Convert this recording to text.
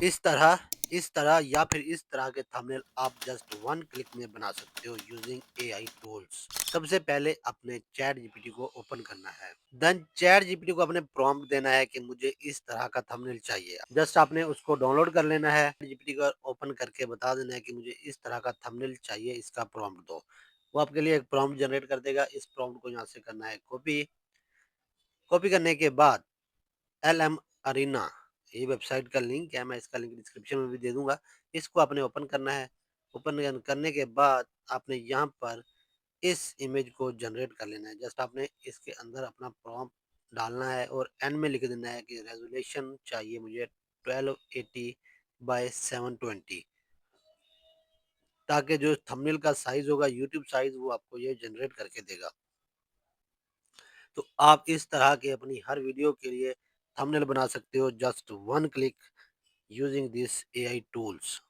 इस तरह या फिर इस तरह के थंबनेल आप जस्ट वन क्लिक में बना सकते हो यूजिंग एआई टूल्स। सबसे पहले अपने चैट जीपीटी को ओपन करना है। देन चैट जीपीटी को अपने प्रॉम्प्ट देना है कि मुझे इस तरह का थंबनेल चाहिए। जस्ट आपने उसको डाउनलोड कर लेना है, जीपीटी को ओपन करके बता देना है कि मुझे इस तरह का थंबनेल चाहिए, इसका प्रॉम्प्ट दो। वो आपके लिए एक प्रॉम्प्ट जनरेट कर देगा। इस प्रॉम्प्ट को यहाँ से करना है कॉपी। कॉपी करने के बाद LM अरीना, ये वेबसाइट का लिंक है, मैं इसका लिंक डिस्क्रिप्शन में भी दे दूंगा। इसको आपने ओपन करना है। ओपन करने के बाद आपने यहाँ पर इस इमेज को जनरेट कर लेना है। जस्ट आपने इसके अंदर अपना प्रॉम्प्ट डालना है और एंड में लिख देना है कि रेजोल्यूशन चाहिए मुझे 1280 बाय 720, ताकि जो थंबनेल का साइज होगा, यूट्यूब साइज, वो आपको ये जनरेट करके देगा। तो आप इस तरह के अपनी हर वीडियो के लिए थंबनेल बना सकते हो just one click using this AI tools.